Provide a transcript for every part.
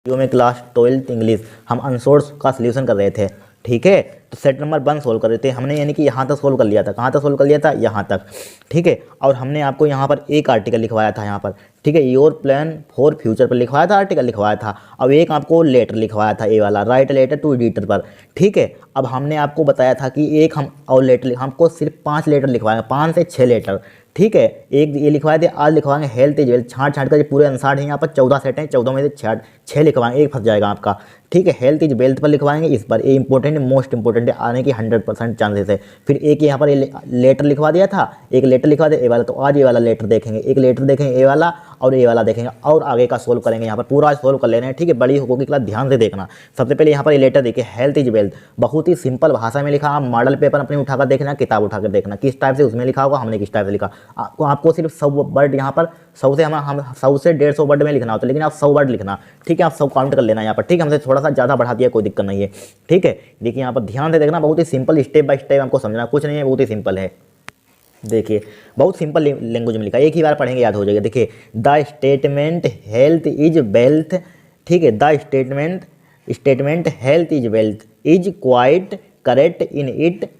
Video में class 12th English हम अनसोर्स का सलूशन कर रहे थे। ठीक है, तो सेट नंबर 1 सोल्व कर रहे थे हमने, यानी कि यहाँ तक सोल्व कर लिया था। कहाँ तक सोल्व कर लिया था? यहाँ तक। ठीक है, और हमने आपको यहाँ पर एक आर्टिकल लिखवाया था यहाँ पर। ठीक है, योर प्लान फॉर फ्यूचर पर लिखवाया था, आर्टिकल लिखवाया था। अब एक आपको लेटर लिखवाया था, ए वाला, राइट लेटर टू एडिटर पर। ठीक है, अब हमने आपको बताया था कि एक हम और लेटर, हमको सिर्फ 5 लेटर लिखवाएंगे, 5 से 6 लेटर। ठीक है, एक ये लिखवाए थे, आज लिखवाएंगे हेल्थ इज वेल्थ। छाँट छाँट कर पूरे अनुसार है, यहाँ पर 14 सेट हैं, 14 में से 6 लिखवाएंगे, एक फंस जाएगा आपका। ठीक है, हेल्थ इज वेल्थ पर लिखवाएंगे, इस पर ये इंपॉर्टेंट है, मोस्ट इंपॉर्टेंट है, आने की 100% चांसेस है। फिर एक यहाँ पर लेटर लिखवा दिया था, एक लेटर लिखवा दिया ए वाला, तो आज ये वाला लेटर देखेंगे, एक लेटर देखेंगे ए वाला और ए वाला देखेंगे, और आगे का सोल्व करेंगे। यहाँ पर पूरा सोल्व कर लेना है। ठीक है, बड़ी होगी क्लास, ध्यान से देखना। सबसे पहले यहाँ पर ये लेटर देखिए, हेल्थ इज वेल्थ, बहुत ही सिंपल भाषा में लिखा। आप मॉडल पेपर अपने उठाकर देखना, किताब उठाकर देखना किस टाइप से उसमें लिखा होगा, हमने किस टाइप से लिखा। आपको सिर्फ 100 वर्ड यहाँ पर 100 से हम 100 से 150 वर्ड में लिखना होता है, लेकिन आप 100 वर्ड लिखना। ठीक है, आप 100 काउंट कर लेना यहाँ पर। ठीक है, हमसे थोड़ा सा ज़्यादा बढ़ा दिया, कोई दिक्कत नहीं है। ठीक है, देखिए यहाँ पर ध्यान से देखना, बहुत ही सिंपल, स्टेप बाय स्टेप हमको समझना, कुछ नहीं है, बहुत ही सिंपल है। देखिए, बहुत सिंपल लैंग्वेज में लिखा, एक ही बार पढ़ेंगे याद हो जाएगा। देखिए, the statement health is wealth. ठीक है, the statement health is wealth is quite correct in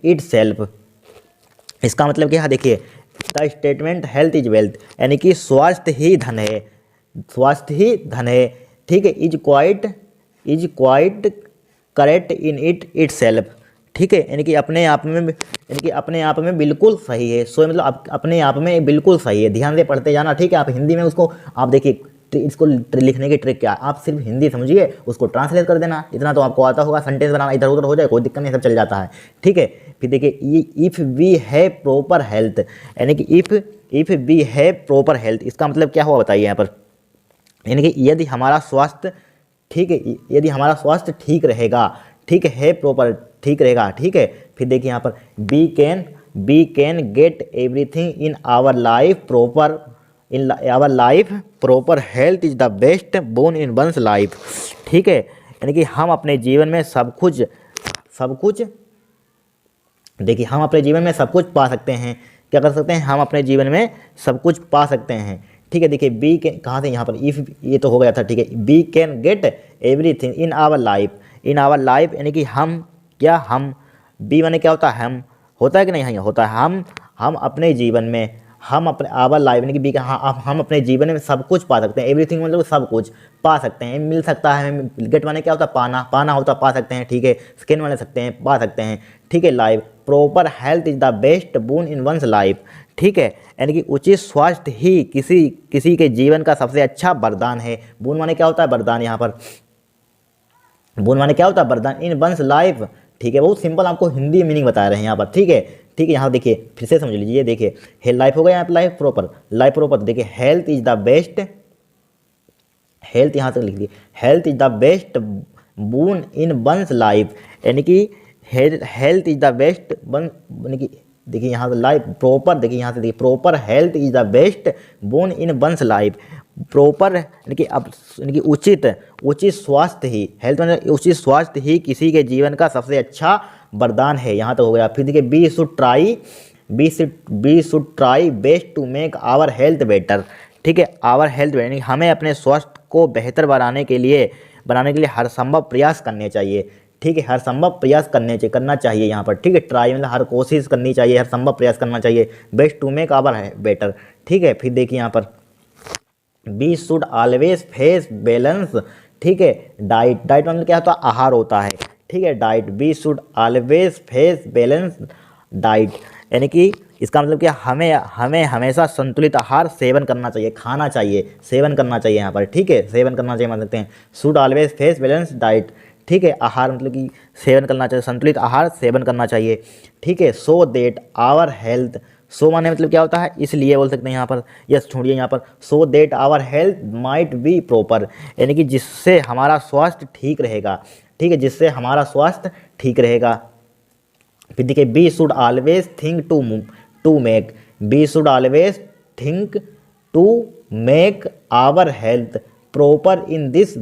it self. इसका मतलब क्या है? देखिए, the statement health is wealth, यानी कि स्वास्थ्य ही धन है, स्वास्थ्य ही धन है। ठीक है, is quite correct in it self. ठीक है, यानी कि अपने आप में बिल्कुल सही है। सो मतलब अपने आप में बिल्कुल सही है। ध्यान से पढ़ते जाना। ठीक है, आप हिंदी में उसको आप देखिए, इसको लिखने की ट्रिक क्या है, आप सिर्फ हिंदी समझिए, उसको ट्रांसलेट कर देना, इतना तो आपको आता होगा। सेंटेंस बनाना इधर उधर हो जाए, कोई दिक्कत नहीं, सब चल जाता है। ठीक है, फिर देखिए, if we have proper health, यानी कि if we have proper health, इसका मतलब क्या हुआ बताइए यहाँ पर? यानी कि यदि हमारा स्वास्थ्य, ठीक है, यदि हमारा स्वास्थ्य ठीक रहेगा, ठीक है, प्रॉपर ठीक रहेगा। ठीक है, फिर देखिए यहाँ पर we can get everything in our life proper, in our life proper health is the best bone in one's life. ठीक है, यानी कि हम अपने जीवन में सब कुछ देखिए, हम अपने जीवन में सब कुछ पा सकते हैं। क्या कर सकते हैं? हम अपने जीवन में सब कुछ पा सकते हैं। ठीक है, देखिए, बी के कहाँ से यहाँ पर इफ़, ये तो हो गया था। ठीक है, we can get everything in our life, यानी कि हम क्या, हम बी माने क्या होता है? हम होता है कि नहीं? होता है। हम अपने जीवन में, हम अपने आवर लाइफ, यानी कि बी का, हाँ, हम अपने जीवन में सब कुछ पा सकते हैं। एवरीथिंग मतलब सब कुछ पा सकते हैं, मिल सकता है। गेट माने क्या होता है? पाना होता है, पा सकते हैं। ठीक है, स्किन माने सकते हैं, पा सकते हैं। ठीक है, life proper health is the best bone in one's life. ठीक है, यानी कि उचित स्वास्थ्य ही किसी के जीवन का सबसे अच्छा वरदान है। बोन माने क्या होता है? वरदान। यहाँ पर बोन माने क्या होता है? वरदान। इन वंस लाइफ। ठीक है, बहुत सिंपल आपको हिंदी मीनिंग बता रहे हैं यहाँ पर। ठीक है, यहाँ देखिए, फिर से समझ लीजिए। देखिए, लाइफ हो गया यहाँ पर, लाइफ प्रॉपर। देखिए, health is the best, health यहाँ तक लिख दिए, health is the best bone in one's life, यानी कि health is the best one, यानी कि देखिए यहाँ से लाइफ प्रॉपर, देखिए यहाँ से देखिए, proper health is the best bone in one's life. Proper यानी कि अब, यानी कि उचित स्वास्थ्य ही, हेल्थ मतलब उचित स्वास्थ्य ही किसी के जीवन का सबसे अच्छा वरदान है। यहाँ तक हो गया। फिर देखिए, we should try best to make our health better. ठीक है, आवर हेल्थ बेटर, यानी हमें अपने स्वास्थ्य को बेहतर बनाने के लिए हर संभव प्रयास करने चाहिए। ठीक है, हर संभव प्रयास करना चाहिए यहाँ पर। ठीक है, ट्राई मतलब हर कोशिश करनी चाहिए, हर संभव प्रयास करना चाहिए। Best to make our better. ठीक है, फिर देखिए यहाँ पर, we should always face balance. ठीक है, डाइट मतलब क्या होता है? आहार होता है। ठीक है, diet, we should always face balance diet, यानी कि इसका मतलब क्या, हमें हमेशा संतुलित आहार सेवन करना चाहिए, खाना चाहिए, सेवन करना चाहिए यहाँ पर। ठीक है, सेवन करना चाहिए मान सकते हैं। Should always face balance diet. ठीक है, आहार मतलब कि सेवन करना चाहिए, संतुलित आहार सेवन करना चाहिए। ठीक है, सो देट आवर हेल्थ, सो माने मतलब क्या होता है? इसलिए बोल सकते हैं यहाँ पर, यस छोड़िए यहाँ पर, so that our health might be proper, यानी कि जिससे हमारा स्वास्थ्य ठीक रहेगा। ठीक है, जिससे हमारा स्वास्थ्य ठीक रहेगा। फिर देखिए, we should always think to make, we should always think to make our health proper in this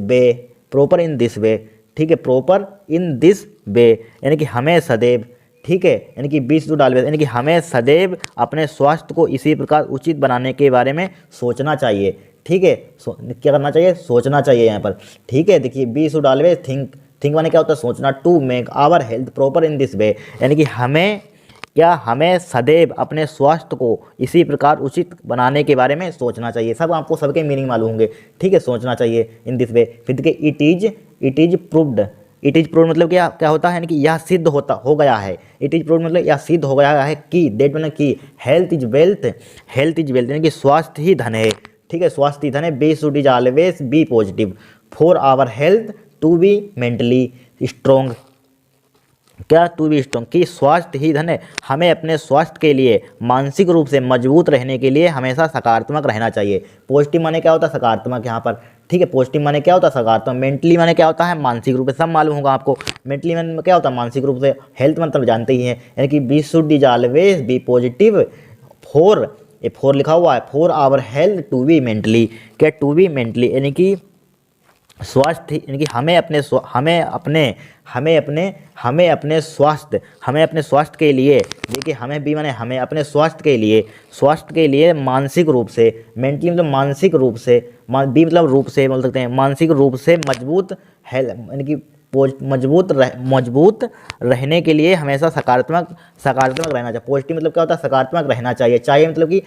way. ठीक है, प्रॉपर इन दिस वे, यानी कि हमें सदैव, ठीक है, यानी कि 20 डालवे, यानी कि हमें सदैव अपने स्वास्थ्य को इसी प्रकार उचित बनाने के बारे में सोचना चाहिए। ठीक है। क्या करना चाहिए, सोचना चाहिए यहाँ पर, ठीक है। देखिए we should always think, think माने क्या होता है, सोचना। To make our health proper in this way, यानी कि हमें सदैव अपने स्वास्थ्य को इसी प्रकार उचित बनाने के बारे में सोचना चाहिए। सब आपको सबके मीनिंग मालूम होंगे, ठीक है। सोचना चाहिए इन दिस वे। फिर देखिए it is proved, it is proved मतलब क्या होता है, यानी कि यह सिद्ध हो गया है। इट इज प्रूव्ड मतलब यह सिद्ध हो गया है कि, दैट मतलब कि health is wealth, health is wealth यानी कि स्वास्थ्य ही धन है, ठीक है। स्वास्थ्य ही धन है। We should is always be positive for our health to be mentally strong, क्या टू बी स्ट्रॉन्ग कि स्वास्थ्य ही धन है। हमें अपने स्वास्थ्य के लिए मानसिक रूप से मजबूत रहने के लिए हमेशा सकारात्मक रहना चाहिए। पॉजिटिव माने क्या होता है, सकारात्मक यहाँ पर, ठीक है। पॉजिटिव माने क्या होता है, सकारात्मक। मेंटली माने क्या होता है, मानसिक रूप से, सब मालूम होगा आपको। मेंटली माने क्या होता है, मानसिक रूप से। हेल्थ मतलब जानते ही हैं, यानी कि we should is always be positive for, ये फॉर लिखा हुआ है, for our health to be mentally, क्या टू बी मेंटली यानी कि स्वास्थ्य, यानी कि हमें अपने स्वास्थ्य के लिए, देखिए हमें भी माने हमें अपने स्वास्थ्य के लिए मानसिक रूप से, मेंटली मतलब मानसिक रूप से, बी मतलब रूप से बोल सकते हैं, मानसिक रूप से मजबूत है, यानी कि मजबूत रहने के लिए हमेशा सकारात्मक रहना चाहिए। पॉजिटिव मतलब क्या होता है, सकारात्मक रहना चाहिए मतलब कि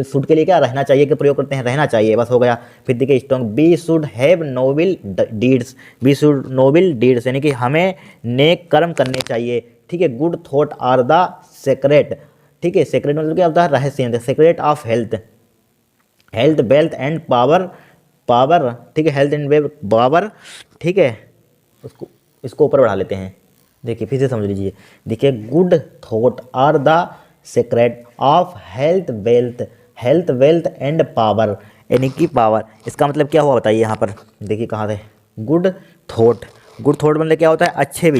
शुड के लिए क्या रहना चाहिए के प्रयोग करते हैं, रहना चाहिए, बस हो गया। फिर देखिए strong, we should have noble deeds, we should noble deeds यानी कि हमें नेक कर्म करने चाहिए, ठीक है। Good thought are the secret, ठीक है। सेक्रेट मतलब क्या होता है, रहस्य, secret of health wealth and power, ठीक है। हेल्थ एंड पावर, ठीक है। इसको ऊपर बढ़ा लेते हैं, देखिए फिर से समझ लीजिए। देखिए good thought are the secret of health wealth and power, यानी कि पावर। इसका मतलब क्या हुआ बताइए यहाँ पर, देखिए कहाँ से, गुड थॉट मतलब क्या होता है, अच्छे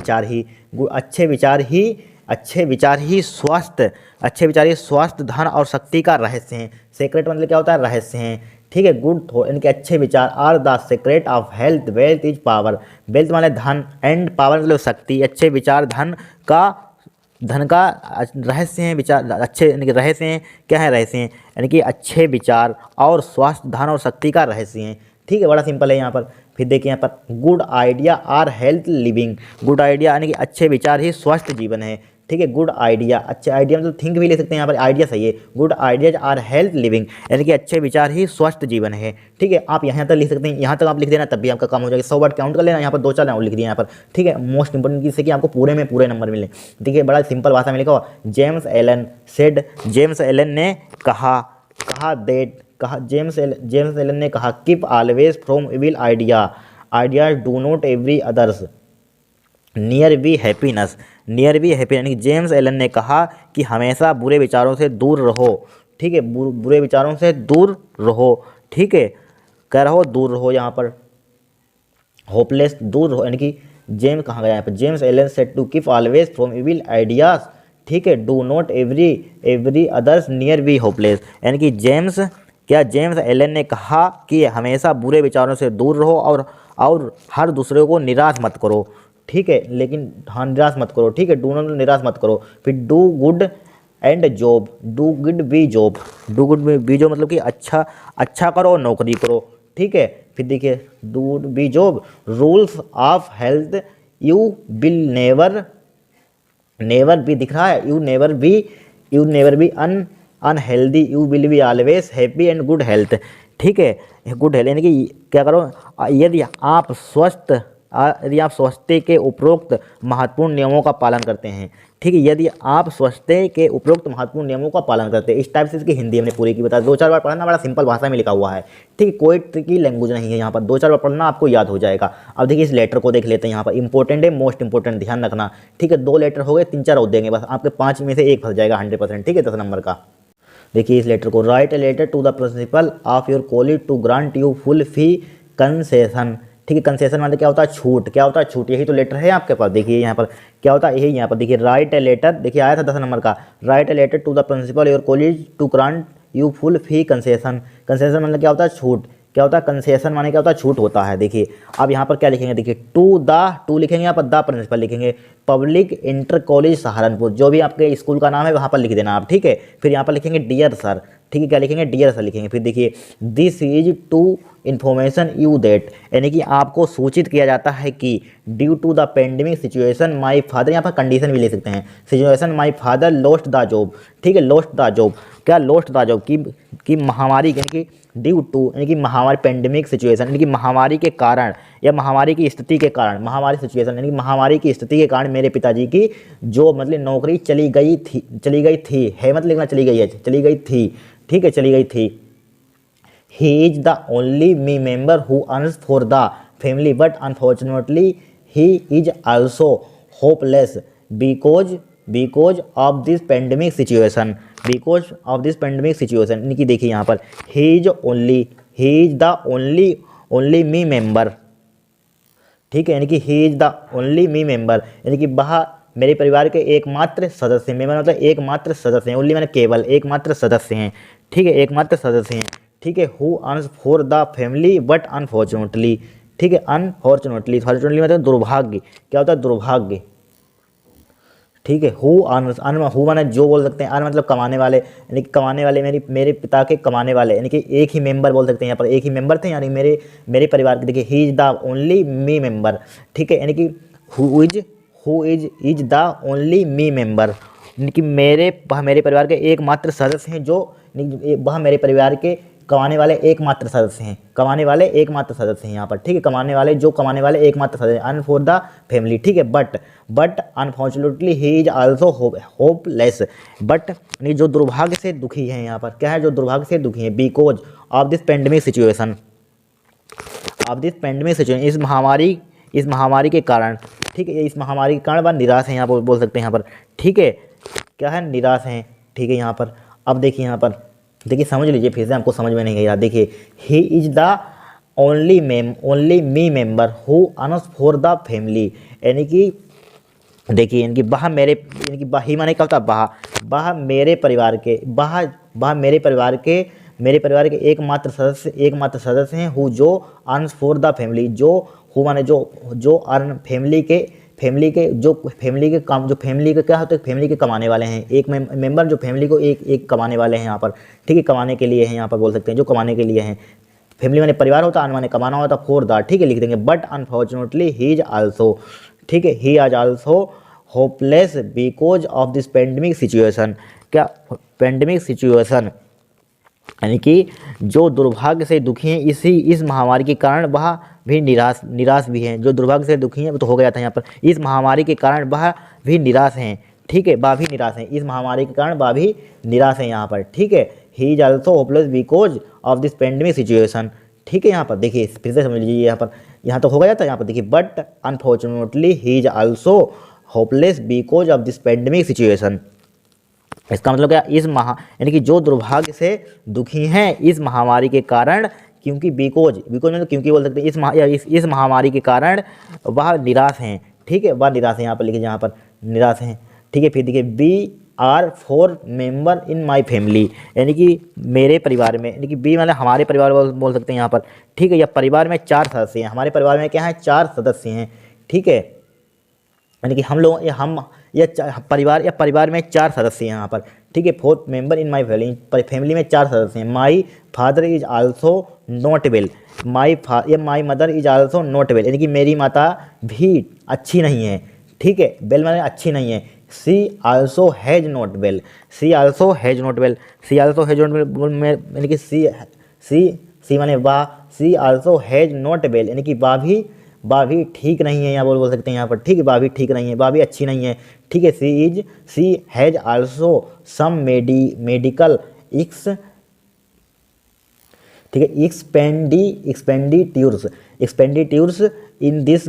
विचार ही स्वास्थ्य धन और शक्ति का रहस्य हैं। सीक्रेट मतलब क्या होता है, रहस्य हैं, ठीक है। गुड थॉट इनके अच्छे विचार, are the secret of health wealth is power, wealth माने धन, एंड पावर मतलब शक्ति। अच्छे विचार धन का रहस्य हैं, विचार अच्छे यानी कि रहस्य हैं, क्या है रहस्य हैं, यानी कि अच्छे विचार और स्वास्थ्य धन और शक्ति का रहस्य हैं, ठीक है। बड़ा सिंपल है यहाँ पर। फिर देखिए यहाँ पर good idea are health living, good idea यानी कि अच्छे विचार ही स्वस्थ जीवन है, ठीक है। गुड आइडिया, अच्छे आइडिया मतलब थिंक भी ले सकते हैं यहाँ पर, आइडिया सही है। Good ideas are health living यानी कि अच्छे विचार ही स्वस्थ जीवन है, ठीक है। आप यहाँ तक लिख सकते हैं, यहाँ तक आप लिख देना तब भी आपका काम हो जाएगा। 100 वर्ड काउंट कर लेना, यहाँ पर 2-4 नाम लिख दिए यहाँ पर, ठीक है। मोस्ट इंपोर्टेंट चीज़ है कि आपको पूरे में पूरे नंबर मिले। देखिए बड़ा सिंपल भाषा में लिखा हुआ, जेम्स एलन ने कहा जेम्स एलन ने कहा keep always from evil ideas do not every others near be happiness यानी कि जेम्स एलन ने कहा कि हमेशा बुरे विचारों से दूर रहो, ठीक है। बुरे विचारों से दूर रहो, ठीक है। कह रहो दूर रहो, यहाँ पर होपलेस दूर रहो, यानी कि जेम्स कहाँ गया यहाँ पर, James Allen said to keep always from evil ideas, ठीक है। Do not every others near be hopeless, यानी कि जेम्स एलन ने कहा कि हमेशा बुरे विचारों से दूर रहो और हर दूसरे को निराश मत करो, ठीक है। लेकिन हाँ निराश मत करो, ठीक है। डू नॉट निराश मत करो। फिर डू गुड बी जॉब मतलब कि अच्छा करो, नौकरी करो, ठीक है। फिर देखिए do good be job, rules of health you will never be, दिख रहा है, you never be unhealthy, you will be always happy and good health, ठीक है। गुड हेल्थ यानी कि क्या करो, यदि आप स्वास्थ्य के उपरोक्त महत्वपूर्ण नियमों का पालन करते हैं, ठीक है। यदि आप स्वास्थ्य के उपरोक्त महत्वपूर्ण नियमों का पालन करते हैं, इस टाइप से इसकी हिंदी हमने पूरी की बता, 2-4 बार पढ़ना, बड़ा सिंपल भाषा में लिखा हुआ है, ठीक है। कोई ट्रिकी लैंग्वेज नहीं है यहाँ पर, 2-4 बार पढ़ना आपको याद हो जाएगा। अब देखिए इस लेटर को देख लेते हैं, यहाँ पर इंपॉर्टेंट है, मोस्ट इंपॉर्टेंट, ध्यान रखना, ठीक है। 2 लेटर हो गए, 3-4 और देंगे बस, आपके 5 में से 1 फंस जाएगा 100%, ठीक है, 10 नंबर का। देखिए इस लेटर को, write a letter to the principal of your college to grant you full fee concession, ठीक है। कंसेशन मतलब क्या होता है, छूट, क्या होता है छूट, यही तो लेटर है आपके पास। देखिए यहाँ पर क्या होता है, यही यहाँ पर देखिए, राइट ए लेटर, देखिए आया था 10 नंबर का, write a letter to the principal your college to grant you full fee concession मतलब क्या होता है, छूट, क्या होता है कंसेशन माने क्या होता है, छूट होता है। देखिए अब यहाँ पर क्या लिखेंगे, देखिए टू लिखेंगे यहाँ पर, द प्रिंसिपल लिखेंगे, पब्लिक इंटर कॉलेज सहारनपुर, जो भी आपके स्कूल का नाम है वहाँ पर लिख देना आप, ठीक है। फिर यहाँ पर लिखेंगे डियर सर, ठीक है, क्या लिखेंगे, डियर सर लिखेंगे। फिर देखिए this is to information you that, यानी कि आपको सूचित किया जाता है कि due to the pandemic situation my father, यहाँ पर कंडीशन भी ले सकते हैं, situation my father lost the job, ठीक है, लॉस्ट द जॉब, क्या लॉस्ट द जॉब की महामारी, यानी कि ड्यू टू यानी कि महामारी, पेंडेमिक सिचुएशन यानी कि महामारी के कारण या महामारी की स्थिति के कारण, महामारी सिचुएशन यानी कि महामारी की स्थिति के कारण मेरे पिताजी की जो मतलब नौकरी चली गई थी है, मतलब लिखना चली गई है, चली गई थी, ठीक है, चली गई थी। He is the only me member who earns for the family, but unfortunately he is also hopeless because of this pandemic situation. Because of this pandemic situation, यानी कि देखिए यहाँ पर he is the only me member, ठीक है, यानी कि he is the only me member, यानी कि वह मेरे परिवार के एकमात्र सदस्य हैं, मेंबर मतलब एकमात्र सदस्य हैं, ओनली मैंने केवल एकमात्र सदस्य हैं, ठीक है, एकमात्र सदस्य हैं, ठीक है। Who earns for the family but unfortunately, ठीक है, अनफॉर्चुनेटली मतलब दुर्भाग्य, क्या होता है, दुर्भाग्य, ठीक है। हु अर्न्स, हु माने जो बोल सकते हैं, अर्न मतलब कमाने वाले, यानी कि कमाने वाले मेरे पिता के कमाने वाले, यानी कि एक ही मेंबर बोल सकते हैं, यहाँ पर एक ही मेंबर थे, यानी मेरे परिवार के, देखिए he is the only me member, ठीक है, यानी कि who is the only me member, यानी कि मेरे परिवार के एकमात्र सदस्य हैं, जो वह मेरे परिवार के कमाने वाले एकमात्र सदस्य हैं, कमाने वाले एकमात्र सदस्य हैं यहाँ पर, ठीक है, कमाने वाले एकमात्र सदस्य, अर्न फॉर द फैमिली, ठीक है। But unfortunately he is also hopeless, but यानी जो दुर्भाग्य से दुखी हैं, यहाँ पर क्या है, जो दुर्भाग्य से दुखी हैं, because of this pandemic situation, इस महामारी के कारण, ठीक है, इस महामारी के कारण वह निराश है, यहाँ पर बोल सकते हैं, यहाँ पर, ठीक है, क्या है, निराश हैं, ठीक है, यहाँ पर। अब देखिए यहाँ पर, देखिए समझ लीजिए फिर से, आपको समझ में नहीं गया, देखिए he is the only me member who earns for the family, यानी कि देखिए, यानी कि वह मेरे, यानी कि ही माने क्या होता है, वह मेरे परिवार के एकमात्र सदस्य हैं, हु जो अर्न्स फॉर द फैमिली, जो हु माने जो अर्न फैमिली के काम, जो फैमिली के क्या होता है, फैमिली के कमाने वाले हैं, एक मेंबर जो फैमिली को एक कमाने वाले हैं यहाँ पर, ठीक है, कमाने के लिए हैं, यहाँ पर बोल सकते हैं, जो कमाने के लिए हैं, फैमिली माने परिवार होता है, अर्न माने कमाना होता है, फॉर द, ठीक है, लिख देंगे। But unfortunately he is also, ठीक है, he is also hopeless because of this pandemic situation, क्या पेंडेमिक सिचुएशन, यानी कि जो दुर्भाग्य से दुखी हैं इस महामारी के कारण वह भी निराश भी हैं, जो दुर्भाग्य से दुखी हैं, वो तो हो गया था यहाँ पर, इस महामारी के कारण वह भी निराश हैं, ठीक है, वह भी निराश हैं, इस महामारी के कारण वह भी निराश हैं यहाँ पर, ठीक है। He is also hopeless because of this pandemic situation, ठीक है, यहाँ पर देखिए फिर से समझ लीजिए, यहाँ तो हो गया था, यहाँ पर देखिए but unfortunately he is also hopeless because of this pandemic situation, इसका मतलब क्या, यानी कि जो दुर्भाग्य से दुखी हैं इस महामारी के कारण, क्योंकि बिकॉज मतलब क्योंकि बोल सकते हैं, इस महामारी के कारण वह निराश हैं, ठीक है, वह निराश हैं, यहाँ पर लिखिए, यहाँ पर निराश हैं, ठीक है। फिर देखिए we are 4 member in my family, यानी कि मेरे परिवार में, यानी कि बी मतलब हमारे परिवार बोल सकते हैं यहाँ पर, ठीक है, या परिवार में 4 सदस्य हैं, हमारे परिवार में क्या है, 4 सदस्य हैं, ठीक है, यानी कि परिवार में 4 सदस्य हैं यहाँ पर, ठीक है। 4 मेंबर इन माई फैमिली में 4 सदस्य हैं। My father is also not well, my mother is also not well, यानी कि मेरी माता भी अच्छी नहीं है, ठीक है, वेल माने अच्छी नहीं है। सी आल्सो हैज़ नॉट वेल, यानी कि सी माने वाह, सी आल्सो हैज़ नॉट वेल, यानी कि वाह भी ठीक नहीं है, यहाँ बोल सकते हैं यहाँ पर, ठीक है, वाह भी ठीक नहीं है, वाह भी अच्छी नहीं है, ठीक है। सी हैज़ आल्सो सम मेडिकल ठीक है, एक्सपेंडिट्यूर्स इन दिस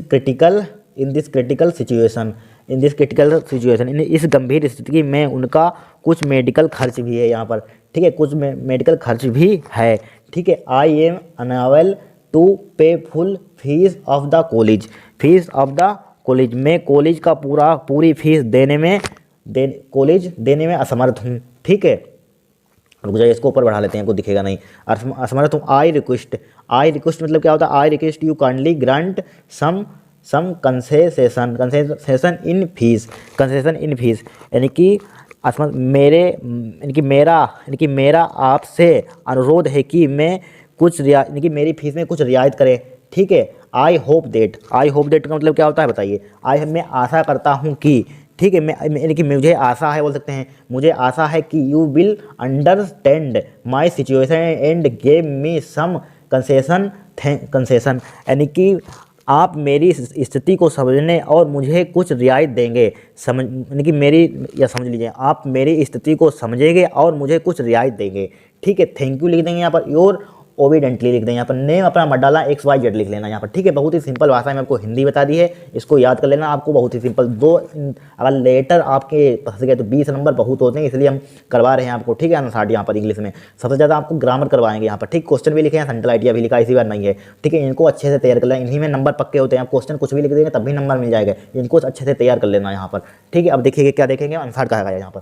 क्रिटिकल सिचुएशन, इस गंभीर स्थिति में उनका कुछ मेडिकल खर्च भी है यहाँ पर, ठीक है, कुछ मेडिकल खर्च भी है, ठीक है। आई एम अनएबल टू पे full fees of the college, मैं कॉलेज का पूरी फीस देने में असमर्थ हूँ, ठीक है। रुक जाइए, इसको ऊपर बढ़ा लेते हैं, आपको दिखेगा नहीं, असमर्थ हूँ। आई रिक्वेस्ट मतलब क्या होता है, I request you kindly grant some some concession in fees, concession in fees यानी कि मेरे यानी कि मेरा आपसे अनुरोध है कि मैं कुछ यानी कि मेरी फीस में कुछ रियायत करें। ठीक है, आई होप डेट का मतलब क्या होता है बताइए। मैं आशा करता हूँ कि, ठीक है, मैं यानी कि मुझे आशा है बोल सकते हैं, मुझे आशा है कि you will understand my situation and give me some concession यानी कि आप मेरी स्थिति को समझने और मुझे कुछ रियायत देंगे, समझ यानी कि समझ लीजिए, आप मेरी स्थिति को समझेंगे और मुझे कुछ रियायत देंगे। ठीक है, थैंक यू लिख देंगे यहाँ पर, योर ओबिडेंटली लिख देंगे यहाँ पर, नेम अपना मत डालना, XYZ लिख लेना यहाँ पर। ठीक है, बहुत ही सिंपल भाषा में आपको हिंदी बता दी है, इसको याद कर लेना आपको, बहुत ही सिंपल। अगर लेटर आपके फंस गए तो 20 नंबर बहुत होते हैं, इसलिए हम करवा रहे हैं आपको। ठीक है, अनसार्ट यहाँ पर इंग्लिश में सबसे ज़्यादा आपको ग्रामर करवाएंगे यहाँ पर। ठीक, क्वेश्चन भी लिखे हैं, सेंट्रल आइडिया भी लिखा, इसी बार नहीं है। ठीक है, इनको अच्छे से तैयार कर लेना, इन्हीं में नंबर पक्के होते हैं। आप क्वेश्चन कुछ भी लिख देंगे तब भी नंबर मिल जाएगा, इनको अच्छे से तैयार कर लेना यहाँ पर। ठीक है, अब देखिए क्या देखेंगे, अनसार्ट कहा गया यहाँ पर।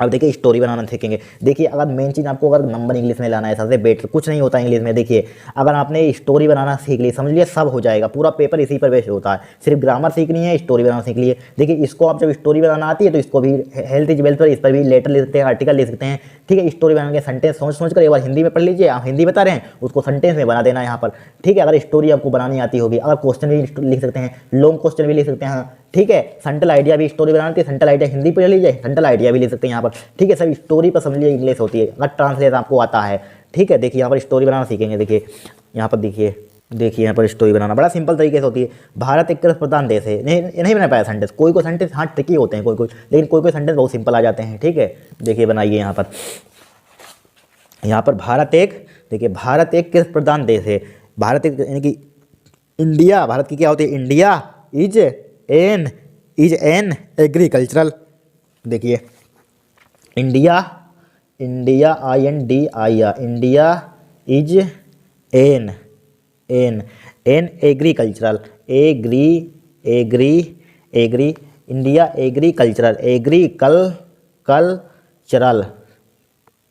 अब देखिए स्टोरी बनाना सीखेंगे। देखिए अगर मेन चीज़ आपको अगर नंबर इंग्लिश में लाना है, सबसे बेटर कुछ नहीं होता इंग्लिश में। देखिए अगर आपने स्टोरी बनाना सीख ली, समझ लिया, सब हो जाएगा, पूरा पेपर इसी पर बेस्ड होता है। सिर्फ ग्रामर सीखनी है, स्टोरी बनाना सीख लिए। देखिए इसको आप जब स्टोरी बनाना आती है तो इसको भी हेल्थ इज वेल्थ पर, इस पर भी लेटर लिख सकते हैं, आर्टिकल लिख सकते हैं। ठीक है, स्टोरी बनाने के सेंटेंस सोच कर एक बार हिंदी में पढ़ लीजिए, आप हिंदी बता रहे हैं उसको सेंटेंस में बना देना यहाँ पर। ठीक है, अगर स्टोरी आपको बनानी आती होगी, अगर क्वेश्चन भी लिख सकते हैं, लॉन्ग क्वेश्चन भी लिख सकते हैं। ठीक है, सेंट्रल आइडिया भी स्टोरी बनानी थी, सेंट्रल आइडिया हिंदी पढ़ लीजिए, सेंट्रल आइडिया भी लिख सकते हैं यहाँ पर। ठीक है, सब स्टोरी पर समझ लीजिए इंग्लिश होती है, अगर ट्रांसलेट आपको आता है। ठीक है, देखिए यहाँ पर स्टोरी बनाना सीखेंगे। देखिए यहाँ पर देखिए यहाँ पर स्टोरी बनाना बड़ा सिंपल तरीके से होती है। भारत एक कृषि प्रधान देश है, नहीं बना पाया सेंटेंस, कोई सेंटेंस हाँ ट्रिकी होते हैं कोई, लेकिन कोई सेंटेंस बहुत सिंपल आ जाते हैं। ठीक है, देखिए बनाइए यहाँ पर भारत एक कृषि प्रधान देश है। भारत एक यानी कि इंडिया, भारत की क्या होती है, इंडिया इज एन एग्रीकल्चरल। देखिए India INDIA, India is an agricultural, India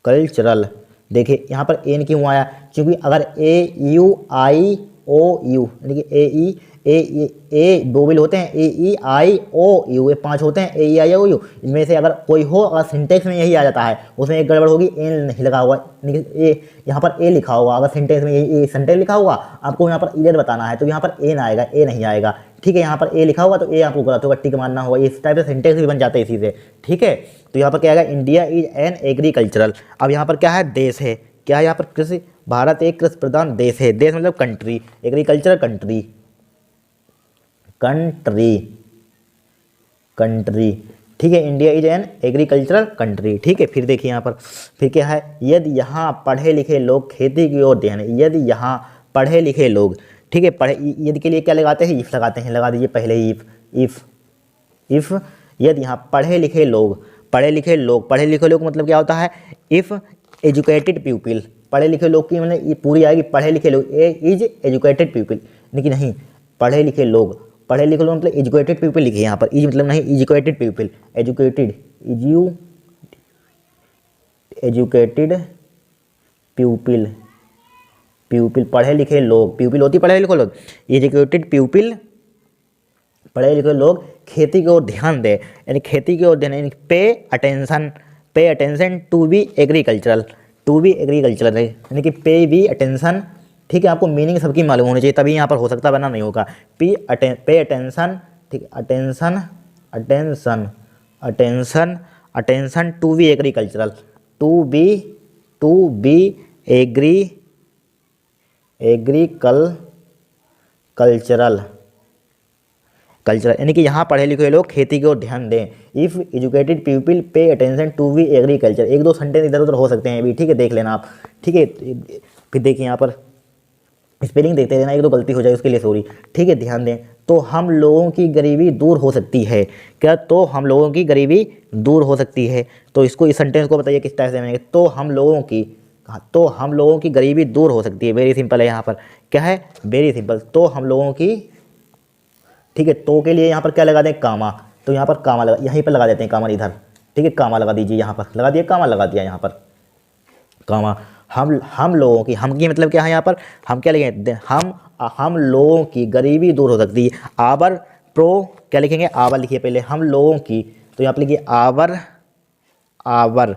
cultural. देखिए यहाँ पर एन क्यों आया, क्योंकि अगर AUIOU यानी कि ए बोविल होते हैं, AEIOU ये 5 होते हैं, AEIOU, इनमें से अगर कोई हो, अगर सिंटेक्स में यही आ जाता है, उसमें एक गड़बड़ होगी, एन नहीं लगा हुआ, यहाँ पर ए लिखा होगा। अगर सिंटेक्स में यही सेंटेंस लिखा हुआ, आपको यहाँ पर इधर बताना है तो यहाँ पर एन आएगा, ए नहीं आएगा। ठीक है, यहाँ पर ए लिखा हुआ तो ए आपको गलत होगा, टिक मारना होगा। इस टाइप से सिंटेक्स भी बन जाते हैं इसी से। ठीक है, तो यहाँ पर क्या आएगा, इंडिया इज एन एग्रीकल्चरल। अब यहाँ पर क्या है, देश है, क्या है यहाँ पर, कृषि, भारत एक कृषि प्रधान देश है। देश मतलब कंट्री, एग्रीकल्चर कंट्री। ठीक है, India is an agricultural country. ठीक है, फिर देखिए यहाँ पर फिर क्या है, यदि यहाँ पढ़े लिखे लोग खेती की ओर ध्यान, यदि यहाँ पढ़े लिखे लोग, ठीक है, यदि के लिए क्या लगाते हैं, इफ लगाते हैं, लगा दीजिए पहले ही इफ यदि यहाँ पढ़े लिखे लोग मतलब क्या होता है, इफ एजुकेटेड पीपल, पढ़े लिखे लोग की मतलब ये पूरी आएगी, पढ़े लिखे लोग, ए इज एजुकेटेड पीपल, लेकिन नहीं, पढ़े लिखे लोग मतलब एजुकेटेड पीपल लिखे यहाँ पर, इज मतलब नहीं, एजुकेटेड पीपल, एजुकेटेड पीपल, पढ़े लिखे लोग, पीपल होती पढ़े लिखे लोग, एजुकेटेड पीपल, पढ़े लिखे लोग खेती की ओर ध्यान दें, यानी खेती की ओर ध्यान, यानी पे अटेंशन टू बी एग्रीकल्चरल है, यानी कि पे बी अटेंशन। ठीक है, आपको मीनिंग सबकी मालूम होनी चाहिए, तभी यहाँ पर हो सकता है, वरना नहीं होगा। पे अटेंशन, ठीक, attention to be agricultural, to be agricultural यानी कि यहाँ पढ़े लिखे लोग खेती की ओर ध्यान दें। If educated people pay attention to be agriculture, एक दो सेंटेंस इधर उधर हो सकते हैं अभी। ठीक है, देख लेना आप। ठीक है, फिर देखिए यहाँ पर स्पेलिंग देखते रहना, एक दो गलती हो जाए उसके लिए सॉरी। ठीक है, ध्यान दें, तो हम लोगों की गरीबी दूर हो सकती है। क्या, तो हम लोगों की गरीबी दूर हो सकती है। तो इसको, इस सेंटेंस को बताइए किस टाइप से बनेगा, तो हम लोगों की गरीबी दूर हो सकती है। वेरी सिंपल है, यहाँ पर क्या है, वेरी सिंपल, तो हम लोगों की। ठीक है, तो के लिए यहाँ पर क्या लगा दें, कामा, तो यहाँ पर कामा लगा, यहीं पर लगा देते हैं कामा इधर। ठीक है, कामा लगा दीजिए, यहाँ पर लगा दिया, कामा लगा दिया यहाँ पर कामा। हम लोगों की, हम की मतलब क्या है यहाँ पर, हम क्या लिखेंगे, हम लोगों की गरीबी दूर हो सकती है। आवर प्रो क्या लिखेंगे, आवर लिखिए पहले, हम लोगों की, तो यहाँ पर लिखिए our, our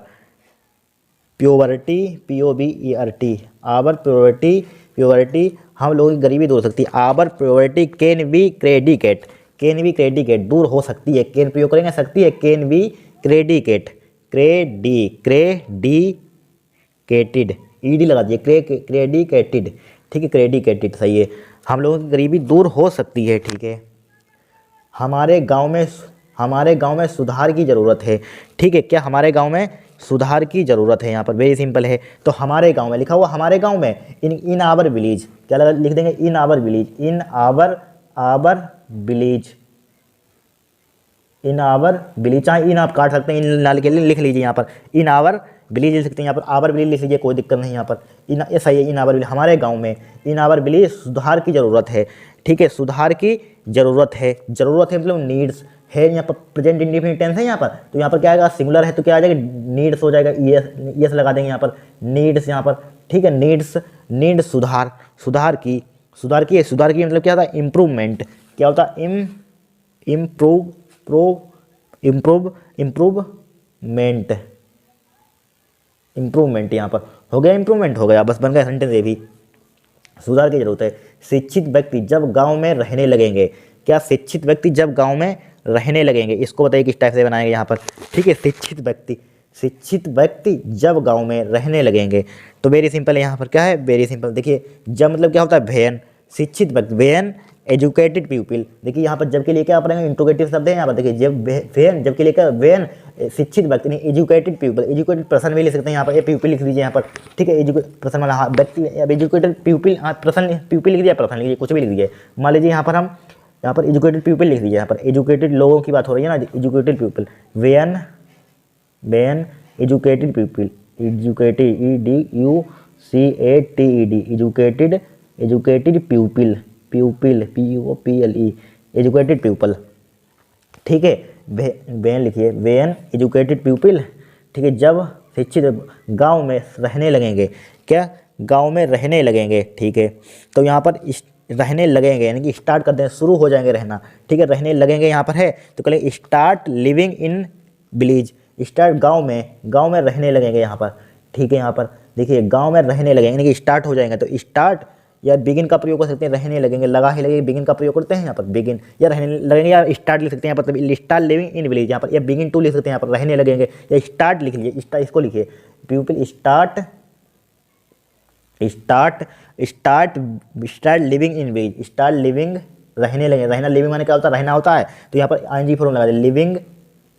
poverty, POVERT, our poverty, poverty हम लोगों की गरीबी दूर हो सकती है। Our poverty can be eradicate, can be eradicate दूर हो सकती है, कैन प्रयोग करेंगे, सकती है, can be eradicate, eradicated, E D लगा दीजिए, क्रेडिकेटेड, ठीक है, क्रेडिकेटेड सही है, हम लोगों की गरीबी दूर हो सकती है, ठीक है। हमारे गांव में सुधार की ज़रूरत है, ठीक है, क्या हमारे गांव में सुधार की ज़रूरत है, यहाँ पर वेरी सिंपल है, तो हमारे गांव में लिखा हुआ, हमारे गांव में, इन आवर विलेज, क्या लगा लिख देंगे, in our village, in our village, in our village, चाहे इन आप काट सकते हैं, इन लाल के लिए लिख लीजिए यहाँ पर, इन आवर विलेज लिख सकते हैं, यहाँ पर आवर विलेज लिख लीजिए, कोई दिक्कत नहीं यहाँ पर, इन ये सही है, इन आवर विलेज, हमारे गांव में इन आवर विलेज सुधार की ज़रूरत है, ठीक है, सुधार की ज़रूरत है, मतलब नीड्स है, यहाँ पर प्रेजेंट इंडेफिनिट टेंस है यहाँ पर, तो यहाँ पर क्या आएगा, सिंगुलर है तो क्या आ जाएगा, नीड्स हो जाएगा, यस लगा देंगे यहाँ पर, नीड्स यहाँ पर, ठीक है, नीड्स सुधार की मतलब क्या होता है, इम्प्रूवमेंट, क्या होता है, इम्प्रूवमेंट यहाँ पर हो गया, इम्प्रूवमेंट हो गया, बस बन गया सेंटेंस ये भी। सुधार की जरूरत है। शिक्षित व्यक्ति जब गांव में रहने लगेंगे, क्या शिक्षित व्यक्ति जब गांव में रहने लगेंगे, इसको बताइए किस टाइप से बनाएंगे यहाँ पर, ठीक है, शिक्षित व्यक्ति जब गांव में रहने लगेंगे, तो वेरी सिंपल है, यहाँ पर क्या है, वेरी सिंपल, देखिए जब मतलब क्या होता है, वेन, शिक्षित व्यक्ति, वेन एजुकेटेड पीपल, देखिए यहाँ पर जब के लिए क्या पढ़ेंगे, इंट्रोगेटिव शब्द है यहाँ पर, देखिए जब वेन, जब के लिए क्या, वेन शिक्षित व्यक्ति, नहीं एजुकेटेड पीपल, एजुकेटेड पर्सन भी लिख सकते हैं यहाँ पर, ये पीपल लिख दीजिए यहाँ पर, ठीक है, पर्सन वाला, हाँ व्यक्ति, अब एजुकेटेड पीपल, हाँ पर्सन, पीपल लिख दिया, पर्सन लिख दीजिए, कुछ भी लिख दीजिए, मान लीजिए यहाँ पर हम, यहाँ पर एजुकेटेड पीपल लिख दीजिए, यहाँ पर एजुकेटेड लोगों की बात हो रही है ना, educated people, when educated people, educated EDUCATED, educated people, PUPLE, educated people, ठीक है, वेन लिखिए, वेन एजुकेटेड पीपल, ठीक है, जब शिक्षित गांव में रहने लगेंगे, क्या गांव में रहने लगेंगे, ठीक है, तो यहाँ पर रहने लगेंगे यानी कि स्टार्ट कर दें, शुरू हो जाएंगे रहना, ठीक है, रहने लगेंगे यहाँ पर है, तो कहें start living in village, start गांव में रहने लगेंगे यहाँ पर, ठीक है, यहाँ पर देखिए गांव में रहने लगेंगे यानी कि स्टार्ट हो जाएंगे, तो स्टार्ट या बिगिन का प्रयोग कर सकते हैं, रहने लगेंगे, लगा ही लगेगा, बिगिन का प्रयोग करते हैं यहाँ पर, बिगिन या रहने लगेंगे, या स्टार्ट लिख सकते हैं यहाँ पर, स्टार्ट लिविंग इन विलेज यहाँ पर, या बिगिन टू लिख सकते हैं यहाँ पर, रहने लगेंगे, या स्टार्ट लिख लीजिए, इसको लिखिए, people start living in village, start living, रहने लगे, रहना, लिविंग माने क्या होता है, रहना होता है, तो यहाँ पर ING फॉर्म लगा दे,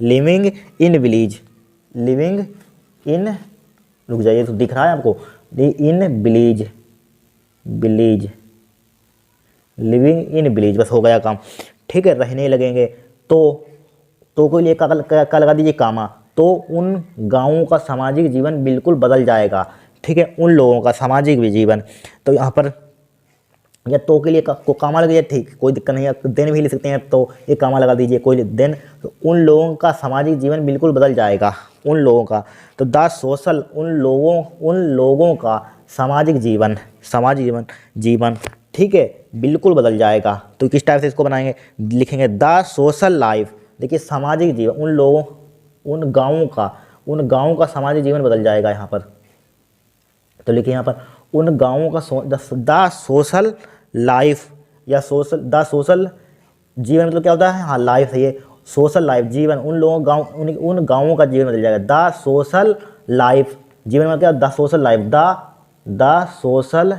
living in village, living in, रुक जाइए तो दिख रहा है आपको, in village, living in village, बस हो गया काम, ठीक है, रहने लगेंगे, तो को लिए क्या लगा दीजिए, कामा, तो उन गाँवों का सामाजिक जीवन बिल्कुल बदल जाएगा, ठीक है, उन लोगों का सामाजिक जीवन, तो यहाँ पर या तो के लिए को कामा लग जाए, ठीक, कोई दिक्कत नहीं है, देन भी लिख सकते हैं, तो ये कामा लगा दीजिए, कोई देन, तो उन लोगों का सामाजिक जीवन बिल्कुल बदल जाएगा, उन लोगों का, तो द सोशल, उन लोगों का सामाजिक जीवन, ठीक है, बिल्कुल बदल जाएगा, तो किस टाइप से इसको बनाएंगे, लिखेंगे द सोशल लाइफ, देखिए सामाजिक जीवन, उन गाँवों का सामाजिक जीवन बदल जाएगा यहाँ पर, तो लिखिए यहाँ पर उन गाँवों का द सोशल लाइफ, या द सोशल जीवन मतलब क्या होता है, हाँ लाइफ है ये, सोशल लाइफ जीवन, उन गाँवों का जीवन बदल जाएगा, द सोशल लाइफ, जीवन में क्या, the social life, the social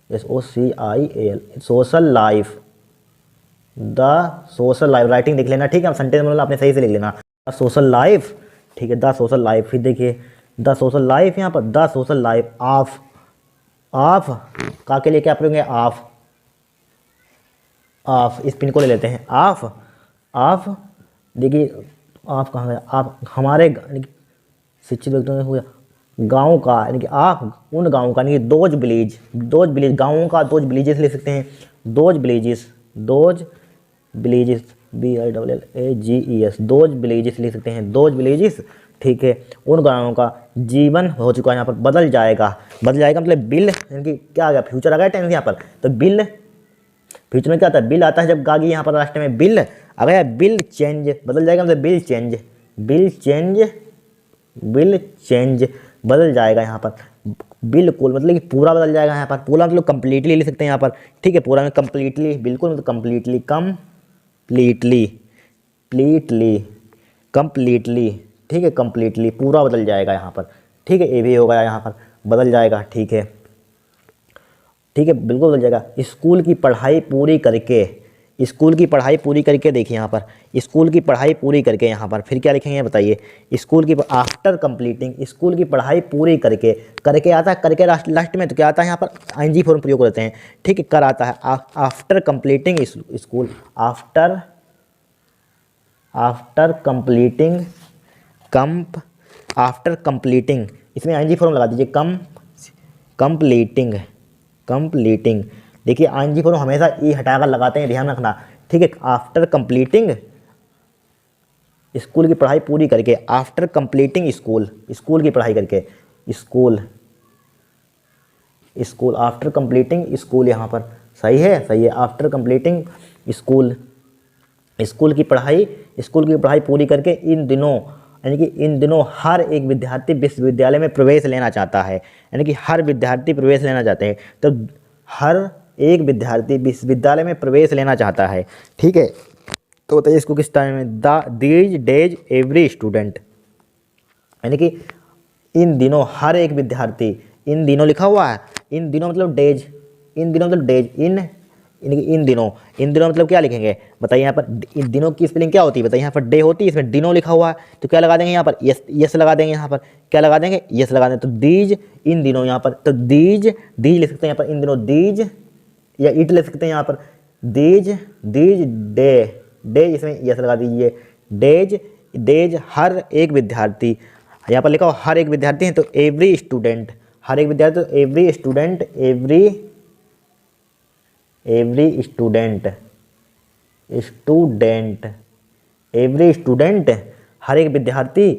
SOCIAL, social life, the social life, writing देख लेना, ठीक है, सेंटेंस मतलब आपने सही से लिख लेना, द सोशल लाइफ, ठीक है, द सोशल लाइफ, फिर देखिए द सोशल लाइफ, यहाँ पर द सोशल लाइफ ऑफ का के लिए क्या प्रयोग है, ऑफ, इस पिन को ले लेते हैं, ऑफ, देखिए ऑफ कहाँ गया, आप हमारे शिक्षित व्यक्तियों हो गया, गाँव का यानी कि आप उन गाँव का, यानी कि दोज विलेज, गाँवों का, दोज विलेजेस ले सकते हैं, those villages BILLAGES, those villages ले सकते हैं, दोज विलेजेस, ठीक है, उन गाँवों का जीवन हो चुका है यहाँ पर बदल जाएगा। बदल जाएगा मतलब बिल, यानी कि क्या आ गया, फ्यूचर आ गया टेंस यहाँ पर। तो बिल, फ्यूचर में क्या आता है, बिल आता है जब गागी यहाँ पर रास्ते में बिल आ गया, बिल चेंज, बदल जाएगा मतलब bill change, bill change, bill change, बदल जाएगा यहाँ पर। बिल्कुल मतलब कि पूरा बदल जाएगा यहाँ पर, पूरा मतलब कंप्लीटली ले सकते हैं यहाँ पर, ठीक है, पूरा में कंप्लीटली, बिल्कुल मतलब कंप्लीटली, कंप्लीटली, प्लीटली, कंप्लीटली, ठीक है, कंप्लीटली पूरा बदल जाएगा यहाँ पर, ठीक है, ये भी हो गया यहाँ पर, बदल जाएगा, ठीक है, ठीक है, बिल्कुल बदल जाएगा। स्कूल की पढ़ाई पूरी करके, स्कूल की पढ़ाई पूरी करके, देखिए यहाँ पर स्कूल की पढ़ाई पूरी करके, यहाँ पर फिर क्या लिखेंगे बताइए, स्कूल की आफ्टर कंप्लीटिंग, स्कूल की पढ़ाई पूरी करके, करके आता है, करके लास्ट में तो क्या आता है यहाँ पर आईएनजी फॉर्म प्रयोग करते हैं, ठीक है, कर आता है, after completing school, after, after completing, after completing, इसमें आईएनजी फॉर्म लगा दीजिए, कंप्लीटिंग, कंप्लीटिंग, देखिए आईएनजी फॉर्म हमेशा ई हटाकर लगाते हैं, ध्यान रखना, ठीक है, आफ्टर कंप्लीटिंग, स्कूल की पढ़ाई पूरी करके, आफ्टर कंप्लीटिंग स्कूल, स्कूल की पढ़ाई करके, school, school, after completing school, यहाँ पर सही है, सही है, आफ्टर कंप्लीटिंग स्कूल, स्कूल की पढ़ाई, स्कूल की पढ़ाई पूरी करके इन दिनों, यानी कि इन दिनों हर एक विद्यार्थी विश्वविद्यालय में प्रवेश लेना चाहता है, यानी कि हर विद्यार्थी प्रवेश लेना चाहते हैं, तो हर एक विद्यार्थी विश्वविद्यालय में प्रवेश लेना चाहता है, ठीक है। तो बताइए इसको किस टाइम में, दीज डेज एवरी स्टूडेंट, यानी कि इन दिनों हर एक विद्यार्थी, इन दिनों लिखा हुआ है, इन दिनों मतलब डेज, इन दिनों मतलब डेज, इन दिनों, इन दिनों मतलब क्या लिखेंगे बताइए, यहाँ पर इन दिनों की स्पेलिंग क्या होती है बताइए, यहाँ पर डे होती है, इसमें दिनों लिखा हुआ है, तो क्या लगा देंगे यहाँ पर, यस, यस लगा देंगे, यहाँ पर क्या लगा देंगे, यस लगा देंगे, तो दीज इन दिनों, यहाँ पर तो दीज, दीज लिख सकते हैं यहाँ पर, इन दिनों दीज, या इट लिख सकते हैं यहाँ पर, दीज, दीज डे, डे इसमें यस लगा दीजिए, डेज, डेज हर एक विद्यार्थी, यहाँ पर लिखा हो हर एक विद्यार्थी है, तो एवरी स्टूडेंट, हर एक विद्यार्थी, तो every student, every student, student, every student, हर एक विद्यार्थी,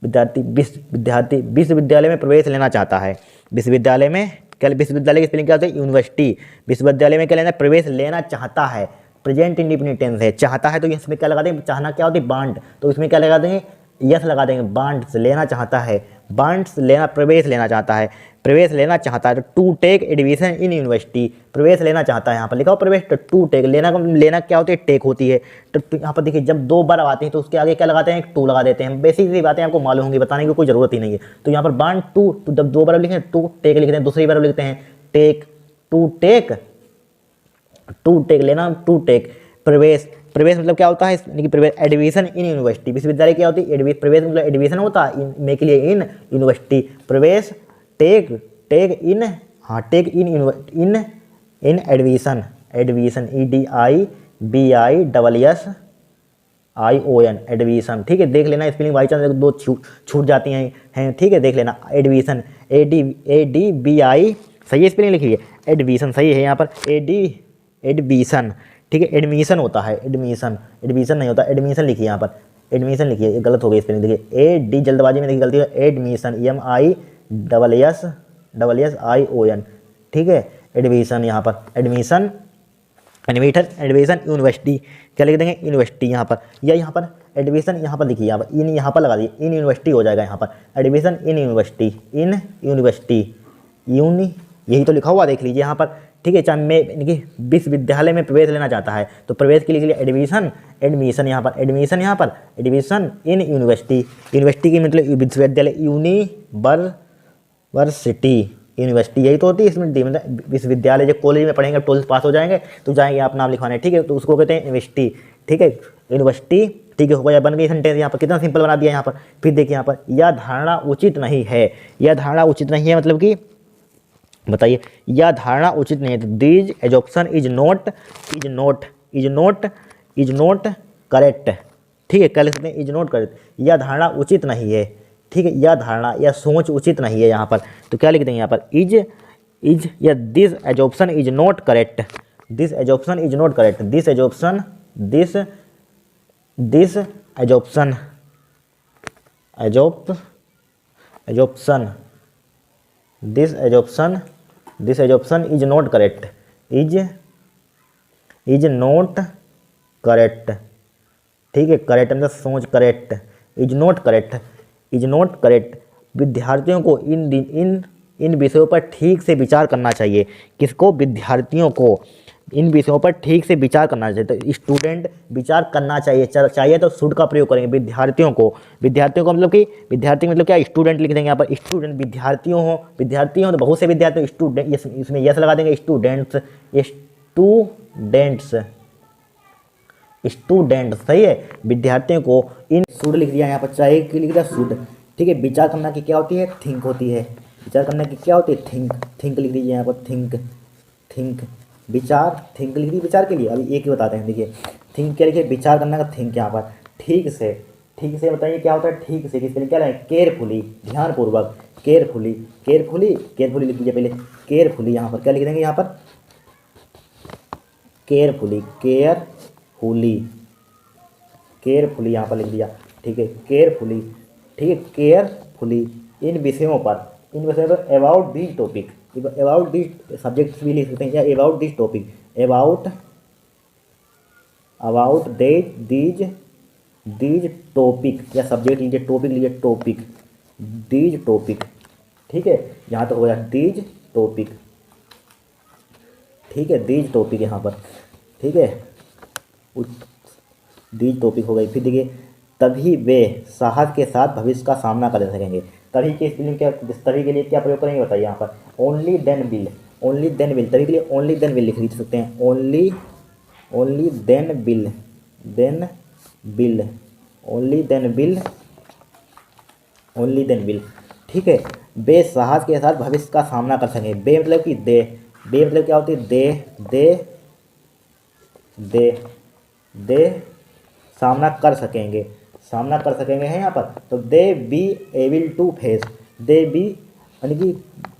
विद्यार्थी विश्वविद्यालय में प्रवेश लेना चाहता है, विश्वविद्यालय में क्या, विश्वविद्यालय की स्पेलिंग क्या होती है, यूनिवर्सिटी, विश्वविद्यालय में क्या लेना, प्रवेश लेना चाहता है, प्रेजेंट इंडिपेंडेंट टेंस है, चाहता है तो इसमें क्या लगा देंगे, चाहना क्या होती है, बांट, तो इसमें क्या लगा देंगे, यस लगा देंगे, बांट्स लेना चाहता है, बांट्स लेना, प्रवेश लेना चाहता है, प्रवेश लेना चाहता है, to take admission in university, प्रवेश लेना चाहता है, यहाँ पर लिखा हो प्रवेश, तो टू टेक, लेना लेना क्या होती है, टेक होती है, तो यहाँ पर देखिए जब दो बार आती है तो उसके आगे क्या लगाते हैं, टू लगा देते हैं, बेसिक सी बातें आपको मालूम होंगी, बताने की कोई ज़रूरत ही नहीं है। तो यहाँ पर बांट टू, तो जब दो बार लिखते हैं टू टेक लिखते हैं, दूसरी बार लिखते हैं take, to take, to take लेना, टू टेक, प्रवेश, प्रवेश मतलब क्या होता है, यानी कि प्रवेश, एडमिशन इन यूनिवर्सिटी, विश्वविद्यालय क्या होती है, प्रवेश मतलब एडमिशन होता है, में के लिए इन यूनिवर्सिटी, प्रवेश, टेक, टेक इन, हाँ take in in admission, admission EDIBISSION, admission, ठीक है, देख लेना स्पेलिंग बाई चांस दो छूट जाती हैं, ठीक है, देख लेना, एडमिशन, ADBI सही है, स्पेलिंग लिखिए, एडमिशन सही है यहाँ पर, एडमिशन, ठीक है, एडमिशन होता है, एडमिशन, एडमिशन नहीं होता, एडमिशन लिखिए यहाँ पर, एडमिशन लिखिए, ये गलत हो गई स्पेलिंग, देखिए AD जल्दबाजी में देखिए गलती है, एडमिशन EMISSION, ठीक है, एडमिशन यहाँ पर, एडमिशन, एडमिशन यूनिवर्सिटी, क्या लिख देंगे, यूनिवर्सिटी यहाँ पर, या यहाँ पर एडमिशन यहाँ पर लिखिए, यहाँ पर इन, यहाँ पर लगा दिए, इन यूनिवर्सिटी हो जाएगा यहाँ पर, admission in university, in university, यही तो लिखा हुआ देख लीजिए यहाँ पर, ठीक है, चाहे मैं इनकी विश्वविद्यालय में प्रवेश लेना चाहता है तो प्रवेश के लिए एडमिशन, एडमिशन यहाँ पर, एडमिशन यहाँ पर, एडमिशन इन यूनिवर्सिटी, यूनिवर्सिटी की मतलब विश्वविद्यालय, यूनिवर्सिटी, यूनिवर्सिटी यही तो होती है, इसमें मतलब विश्वविद्यालय, जब कॉलेज में पढ़ेंगे 12th पास हो जाएंगे तो जाएंगे आप नाम लिखवाने, ठीक है, तो उसको कहते हैं यूनिवर्सिटी, ठीक है, यूनिवर्सिटी, ठीक है, हो गया, बन गई सेंटेंस, यहाँ पर कितना सिंपल बना दिया यहाँ पर। फिर देखिए यहाँ पर, यह धारणा उचित नहीं है, यह धारणा उचित नहीं है मतलब कि बताइए, यह धारणा उचित नहीं है, तो this assumption is not correct, ठीक है, कह सकते हैं इज नॉट करेक्ट, यह धारणा उचित नहीं है, ठीक है, यह धारणा या सोच उचित नहीं है यहाँ पर, तो क्या लिख देंगे यहाँ पर, इज या this assumption is not correct, this assumption is not correct, this assumption assumption, this assumption is not correct, is not correct. ठीक है, करेक्ट मतलब सोच, करेक्ट, इज नॉट करेक्ट। विद्यार्थियों को इन विषयों पर ठीक से विचार करना चाहिए। किसको? विद्यार्थियों को इन विषयों पर ठीक से विचार करना चाहिए। तो स्टूडेंट विचार करना चाहिए, चाहिए तो शुड का प्रयोग करेंगे। विद्यार्थियों को मतलब कि विद्यार्थी मतलब क्या? स्टूडेंट लिख देंगे यहाँ पर। स्टूडेंट विद्यार्थियों हो तो बहुत से विद्यार्थी, स्टूडेंट इसमें यस लगा देंगे। स्टूडेंट सही है। विद्यार्थियों को इन शुड लिख दिया यहाँ पर, चाहे कि लिख दिया शुड। ठीक है, विचार करना की क्या होती है? थिंक होती है। विचार करने की क्या होती है? थिंक लिख दीजिए यहाँ पर, थिंक विचार, थिंक लिख दीजिए विचार के लिए। अभी एक ही बताते हैं, देखिए थिंक क्या लिखिए? विचार करने का थिंक यहाँ पर। ठीक से बताइए क्या होता है? ठीक से किसके लिए क्या लिखें? केयरफुली, ध्यानपूर्वक, केयरफुली लिख दीजिए पहले। केयरफुली यहाँ पर क्या लिख देंगे? यहाँ पर केयरफुली यहाँ पर लिख दिया। ठीक है, केयरफुली। ठीक है, केयरफुली इन विषयों पर about this topic, about this subject भी लिख सकते हैं, या about this topic, about these topic, या सब्जेक्ट लीजिए, टॉपिक लीजिए, दीज टॉपिक। ठीक है, यहाँ तक हो गया दीज टॉपिक। ठीक है, दीज टॉपिक यहाँ पर। ठीक है, दीज टॉपिक हो गई। फिर देखिए, तभी वे साहस के साथ भविष्य का सामना कर सकेंगे। तभी के तभी के लिए क्या प्रयोग करेंगे बताइए यहाँ पर? ओनली देन विल, तभी के लिए ओनली देन विल लिख सकते हैं। Only then will. ठीक है, वे साहस के साथ भविष्य का सामना कर सकेंगे। बे मतलब कि दे, मतलब क्या होती है? दे सामना कर सकेंगे है यहाँ पर। तो they be able to face, यानी कि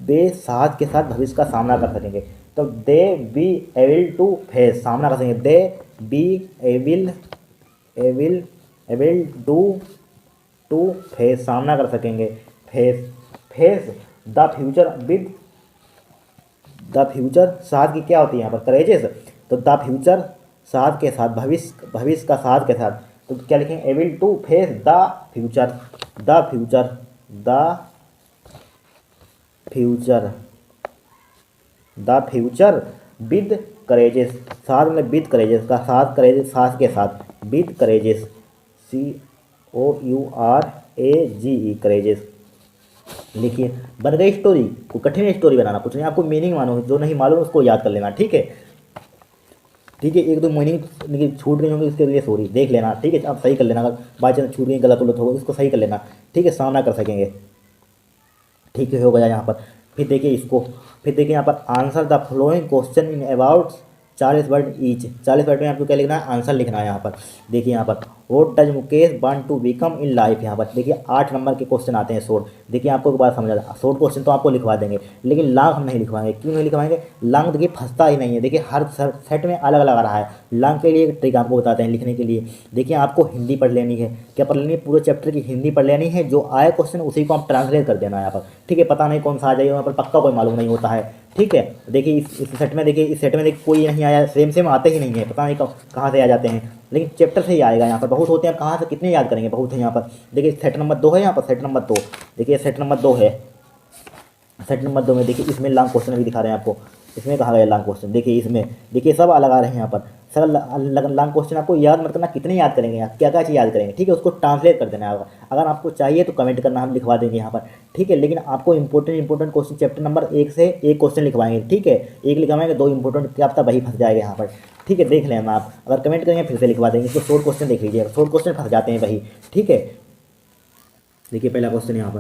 वे साहस के साथ भविष्य का सामना कर सकेंगे। तो they be able to face, सामना कर सकेंगे। They be able to face, सामना कर सकेंगे। फेस द फ्यूचर विद, साथ की क्या होती है यहाँ पर? करेजेस। तो द फ्यूचर साथ के साथ, भविष्य का साथ के साथ, तो क्या लिखेंगे? Able to face the future with courages. साथ में विद करेजेस का, साथ के साथ, विद करेजेस, COURAGE, करेजेस। लिखिए, बन गई स्टोरी। कोई कठिन स्टोरी बनाना कुछ नहीं, आपको मीनिंग मानो, जो नहीं मालूम उसको याद कर लेना। ठीक है, एक दो मीनिंग छूट गई होंगी, उसके लिए सॉरी, देख लेना। ठीक है, आप सही कर लेना, अगर बाई चांस छूट गई, गलत उलट होगा, इसको सही कर लेना। ठीक है, सामना कर सकेंगे। ठीक है, हो गया यहाँ पर। फिर देखिए यहाँ पर, answer the following question in about 40 word each. 40 word में आपको क्या लिखना है? आंसर लिखना है यहाँ पर। देखिए यहाँ पर, what does Mukesh want to become in life. यहाँ पर देखिए 8 नंबर के क्वेश्चन आते हैं शॉर्ट। देखिए आपको एक बात समझ आ जाए, शॉर्ट क्वेश्चन तो आपको लिखवा देंगे, लेकिन लॉन्ग हम नहीं लिखवाएंगे। क्यों नहीं लिखवाएंगे? लॉन्ग देखिए फंसता ही नहीं है। देखिए हर सेट में अलग अलग आ रहा है। लॉन्ग के लिए एक ट्रिक आपको बताते हैं लिखने के लिए। देखिए आपको हिंदी पढ़ लेनी है। क्या पढ़ लेनी है? पूरे चैप्टर की हिंदी पढ़ लेनी है। जो आए क्वेश्चन उसी को आप ट्रांसलेट कर देना है यहाँ पर। ठीक है, पता नहीं कौन सा आ जाएगा यहाँ पर, पक्का कोई मालूम नहीं होता है। ठीक है, देखिए इस सेट में देखिए कोई नहीं आया, सेम आते ही नहीं है, पता नहीं कहाँ से आ जाते हैं, लेकिन चैप्टर से ही आएगा। यहाँ पर बहुत होते हैं, कहाँ से कितने याद करेंगे? बहुत है यहाँ पर। देखिए सेट नंबर 2 है यहाँ पर, सेट नंबर 2। देखिए सेट नंबर 2 है। सेट नंबर 2 में देखिए इसमें लॉन्ग क्वेश्चन भी दिखा रहे हैं आपको। इसमें कहा गया लॉन्ग क्वेश्चन, देखिए इसमें देखिए सब अलग आ रहे हैं यहाँ पर। सर लॉन्ग क्वेश्चन आपको याद मत करना, कितने याद करेंगे आप, क्या क्या चीज़ याद करेंगे। ठीक है, उसको ट्रांसलेट कर देना है। अगर आपको चाहिए तो कमेंट करना, हम लिखवा देंगे यहाँ पर। ठीक है, लेकिन आपको इंपॉर्टेंट क्वेश्चन चैप्टर नंबर 1 से एक क्वेश्चन लिखवाएंगे। ठीक है, एक लिखवाएंगे, 2 इंपॉर्टेंट, क्या पता वही फंस जाएगा यहाँ पर। ठीक है, देख लेना आप, अगर कमेंट करेंगे फिर से लिखवा देंगे। इसको शॉर्ट क्वेश्चन देख लीजिएगा, शॉर्ट क्वेश्चन फंस जाते हैं वही। ठीक है, देखिए पहला क्वेश्चन यहाँ पर,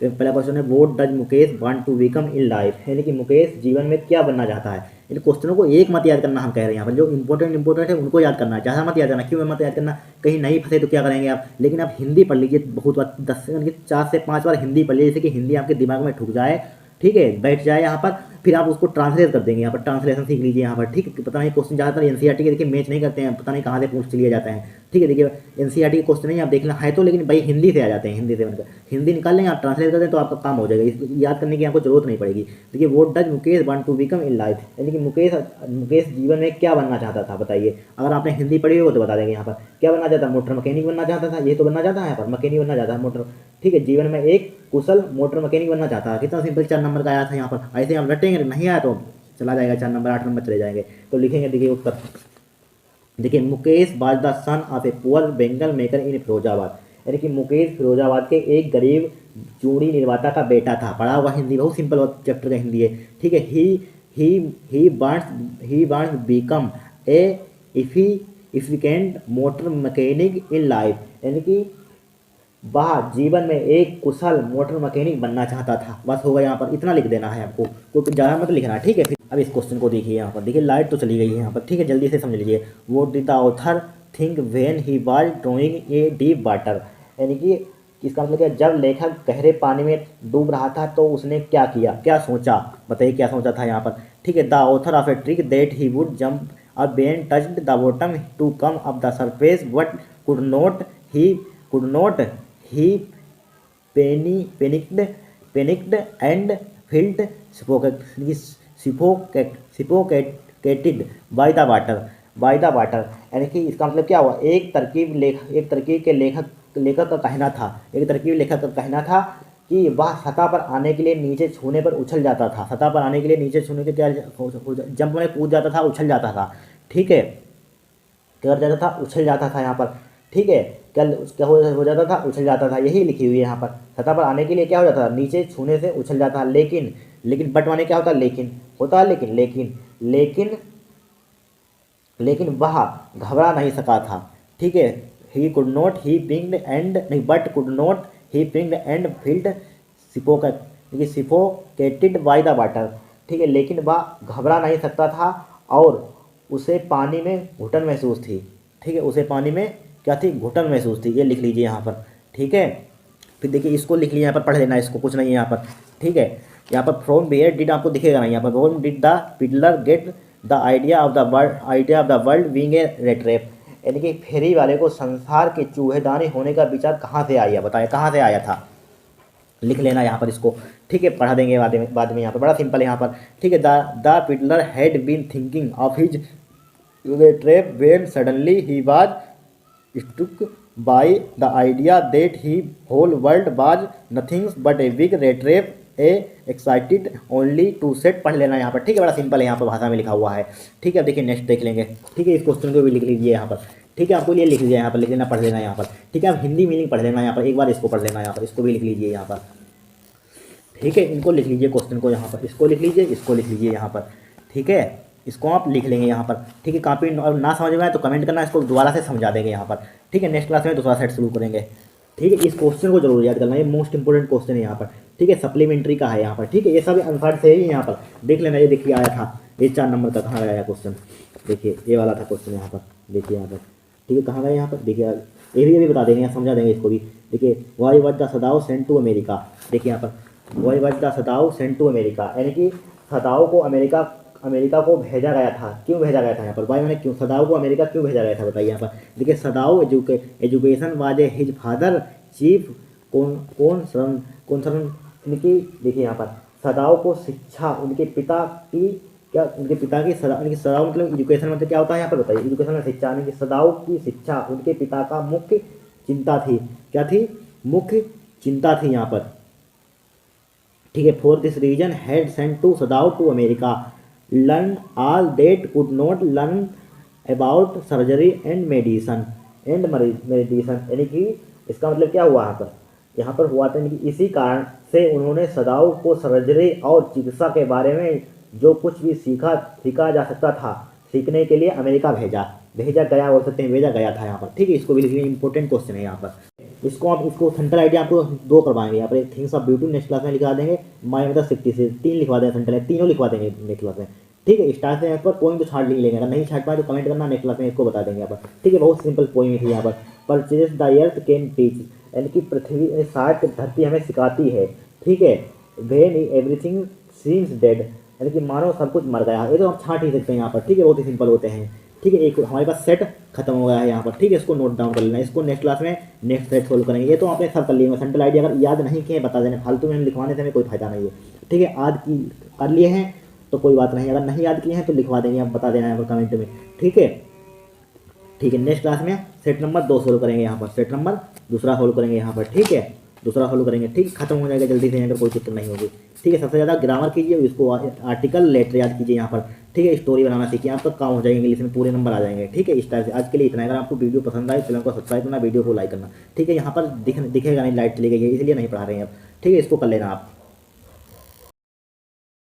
पहला क्वेश्चन है, what does Mukesh want to become in life. यानी कि मुकेश जीवन में क्या बनना चाहता है। इन क्वेश्चनों को एक मत याद करना, हम कह रहे हैं यहाँ पर। जो इंपॉर्टेंट है उनको याद करना है, ज़्यादा मत याद करना। क्यों मत याद करना? कहीं नहीं फंसे तो क्या करेंगे आप। लेकिन आप हिंदी पढ़ लीजिए बहुत बार, 10 से 4 से 5 बार हिंदी पढ़ लीजिए, जैसे कि हिंदी आपके दिमाग में ठुक जाए। ठीक है, बैठ जाए यहाँ पर, फिर आप उसको ट्रांसलेट कर देंगे। यहाँ पर ट्रांसलेशन सीख लीजिए यहाँ पर, ठीक है। पता नहीं क्वेश्चन ज़्यादातर एनसीईआरटी के देखिए मैच नहीं करते हैं, पता नहीं कहाँ से पूछ लिए जाते हैं, ठीक है। देखिए एनसीईआरटी के क्वेश्चन नहीं आप देख लें है तो, लेकिन भाई हिंदी से आ जाते हैं, हिंदी से बनकर हिंदी निकाल लेंगे आप, ट्रांसलेट कर दें तो आपका काम हो जाएगा, इसको याद करने की आपको जरूरत नहीं पड़ेगी। देखिए what does Mukesh want to become in life, यानी कि मुकेश जीवन में क्या बनना चाहता था, बताइए। अगर आपने हिंदी पढ़ी हो तो बता देंगे यहाँ पर क्या बनना चाहता, मोटर मैकेनिक बनना चाहता था, ये तो बनना चाहता है यहाँ पर, मैकेनिक बनना चाहता है मोटर, ठीक है। जीवन में एक कुशल मोटर मैकेनिक बनना चाहता है। कितना सिंपल 4 नंबर का आया था यहाँ पर, ऐसे हम रटेंगे, नहीं आया तो चला जाएगा 4 नंबर, 8 नंबर चले जाएंगे। तो लिखेंगे, देखिए उत्तर, देखिए Mukesh was the son of a poor bangle maker in Firozabad, यानी कि मुकेश फिरोजाबाद के एक गरीब चूड़ी निर्माता का बेटा था। पढ़ा हुआ हिंदी, बहुत सिंपल चैप्टर का हिंदी है, ठीक है। He wants become a efficient motor mechanic in life, यानी कि वह जीवन में एक कुशल मोटर मैकेनिक बनना चाहता था। बस होगा, यहाँ पर इतना लिख देना है आपको, क्योंकि ज़्यादा मत लिखना है, ठीक है। फिर अब इस क्वेश्चन को देखिए यहाँ पर, देखिए लाइट तो चली गई है यहाँ पर, ठीक है, जल्दी से समझ लीजिए। What did the author think when he was drawing a deep water, यानी कि इसका मतलब क्या, जब लेखक गहरे पानी में डूब रहा था तो उसने क्या किया, क्या सोचा, बताइए क्या सोचा था यहाँ पर, ठीक है। The author of a trick that he would jump a when touched the bottom to come up the surface but could not he panicked and felt suffocated by the water, यानी कि इसका मतलब क्या हुआ, एक तरकीब के लेखक का कहना था कि वह सतह पर आने के लिए नीचे छूने पर उछल जाता था, सतह पर आने के लिए नीचे छूने के क्या जंप में कूद जाता था, उछल जाता था, ठीक है, क्या कर जाता था, उछल जाता था यहाँ पर, ठीक है। क्या हो जाता था, उछल जाता था, यही लिखी हुई है यहाँ पर। सतह पर आने के लिए क्या हो जाता था, नीचे छूने से उछल जाता था, लेकिन बट माने क्या होता है, लेकिन होता है, लेकिन वह घबरा नहीं सका था, ठीक है। He could not he pinged and नहीं but could not he pinged and felt suffocated by the water, ठीक है, लेकिन वह घबरा नहीं सकता था और उसे पानी में घुटन महसूस थी, ठीक है, उसे पानी में क्या थी, घुटन महसूस थी, ये लिख लीजिए यहाँ पर, ठीक है। फिर देखिए इसको लिख लीजिए यहाँ पर, पढ़ लेना इसको, कुछ नहीं है यहाँ पर, ठीक है। यहाँ पर फ्रॉम वेयर डिड आपको दिखेगा नहीं, यहाँ पर from did the peddler get the idea of the world being a rat trap, यानी कि फेरी वाले को संसार के चूहेदानी होने का विचार कहाँ से आया, बताया कहाँ से आया था, लिख लेना यहाँ पर इसको, ठीक है, पढ़ा देंगे बाद में यहाँ पर, बड़ा सिंपल है यहाँ पर, ठीक है। The peddler had been thinking of his rat trap when suddenly he was struck by the idea that he whole world was nothing but a big rat trap, a excited only to set, पढ़ लेना यहाँ पर, ठीक है, बड़ा simple है यहाँ पर भाषा में लिखा हुआ है, ठीक है। अब देखिए नेक्स्ट देख लेंगे, ठीक है, इस क्वेश्चन को भी लिख लीजिए यहाँ पर, ठीक है, आपको ये लिख लीजिए यहाँ पर, लिख लेना, पढ़ लेना यहाँ पर, ठीक है। अब हिंदी मीनिंग पढ़ लेना यहाँ पर, एक बार इसको पढ़ लेना यहाँ पर, इसको भी लिख लीजिए यहाँ पर, ठीक है, इनको लिख लीजिए क्वेश्चन को यहाँ पर, इसको लिख लीजिए, इसको लिख लीजिए यहाँ पर, ठीक है, इसको आप लिख लेंगे यहाँ पर, ठीक है। कॉपी और ना समझ में आए तो कमेंट करना, इसको दोबारा से समझा देंगे यहाँ पर, ठीक है। नेक्स्ट क्लास में दूसरा सेट शुरू करेंगे, ठीक है। इस क्वेश्चन को जरूर याद करना, ये मोस्ट इंपोर्टेंट क्वेश्चन है यहाँ पर, ठीक है, सप्लीमेंट्री का है यहाँ पर, ठीक है, ये सब आंसर से ही यहाँ पर देख लेना। ये देखिए आया था, ये 4 नंबर का कहाँ गया क्वेश्चन, देखिए ये वाला था क्वेश्चन यहाँ पर, देखिए यहाँ पर, ठीक है, कहाँ गया यहाँ पर, देखिए ये भी बता देंगे, समझा देंगे इसको भी, देखिए why was the Sadao sent to America, देखिए यहाँ पर why was the Sadao sent to America, यानी कि सदाव को अमेरिका को भेजा गया था, क्यों भेजा गया था यहाँ पर, वाई मैंने क्यों, सदाव को अमेरिका क्यों भेजा गया था, बताइए यहाँ पर। देखिए सदाव education was his father chief concern, इनकी देखिए यहाँ पर सदाव को शिक्षा उनके पिता की सदाव मतलब एजुकेशन मतलब क्या होता है यहाँ पर, बताइए, एजुकेशन में शिक्षा, यानी कि सदाव की शिक्षा उनके पिता का मुख्य चिंता थी, क्या थी, मुख्य चिंता थी यहाँ पर, ठीक है। For this reason had sent to Sadao to America learn all that could not learn about surgery and medicine, यानी कि इसका मतलब क्या हुआ यहाँ पर हुआ था, यानी कि इसी कारण से उन्होंने सदाव को सर्जरी और चिकित्सा के बारे में जो कुछ भी सीखा जा सकता था सीखने के लिए अमेरिका भेजा गया, बोल सकते हैं भेजा गया था यहाँ पर, ठीक है। इसको भी लिखिए, इंपॉर्टेंट क्वेश्चन है यहाँ पर। इसको सेंट्रल आइडिया आपको 2 करवाएंगे यहाँ पर, things of beauty next class में लिखा देंगे, माय मतलब 60 से 3 लिखवा देंगे, सेंट्रल तीनों लिखवा देंगे नेक्स्ट क्लास में, ठीक है। स्टार्ट से यहाँ पर पोइम तो छाट लिख लेंगे, अगर नहीं छाट पाए तो कमेंट करना, नेक्स्ट क्लास में इसको बता देंगे यहाँ पर, ठीक है। बहुत सिंपल पोइम थी यहाँ पर, purchase the earth can teach, यानी कि पृथ्वी 60 धरती हमें सिखाती है, ठीक है, वेन एवरीथिंग सीम्स डेड, यानी कि मानो सब कुछ मर गया। ये तो हम छांट ही सकते हैं यहाँ पर, ठीक है, बहुत ही सिंपल होते हैं। ठीक है, एक हमारे पास सेट खत्म हो गया है यहाँ पर, ठीक है, इसको नोट डाउन कर लेना। इसको नेक्स्ट क्लास में नेक्स्ट सेट सोल्व करेंगे। ये तो आपने सब कर लिया, सेंट्रल आइडिया अगर याद नहीं किए बता देना, फालतू में हम लिखवाने से हमें कोई फायदा नहीं है। ठीक है, आज की कर लिए हैं तो कोई बात नहीं, अगर नहीं याद किए हैं तो लिखवा देंगे, आप बता देना यहाँ पर कमेंट में। ठीक है, ठीक है, नेक्स्ट क्लास में सेट नंबर 2 सोल्व करेंगे यहाँ पर, सेट नंबर दूसरा सोल्व करेंगे यहाँ पर। ठीक है, दूसरा सोल्व करेंगे, ठीक, खत्म हो जाएगा जल्दी से, अगर कोई दिक्कत नहीं होगी। ठीक है, सबसे ज़्यादा ग्रामर कीजिए, इसको आर्टिकल लेटर याद कीजिए यहाँ पर। ठीक है, स्टोरी बनाना सीखिए, आपका काम हो जाएगा, इंग्लिश में पूरे नंबर आ जाएंगे। ठीक है, इस टाइप से आज के लिए इतना है। अगर आपको वीडियो पसंद आए चैनल को सब्सक्राइब करना, वीडियो को लाइक करना। ठीक है, यहाँ पर दिखेगा नहीं, लाइट चली गई है इसलिए नहीं पढ़ा रहे हैं अब। ठीक है, इसको कर लेना आप।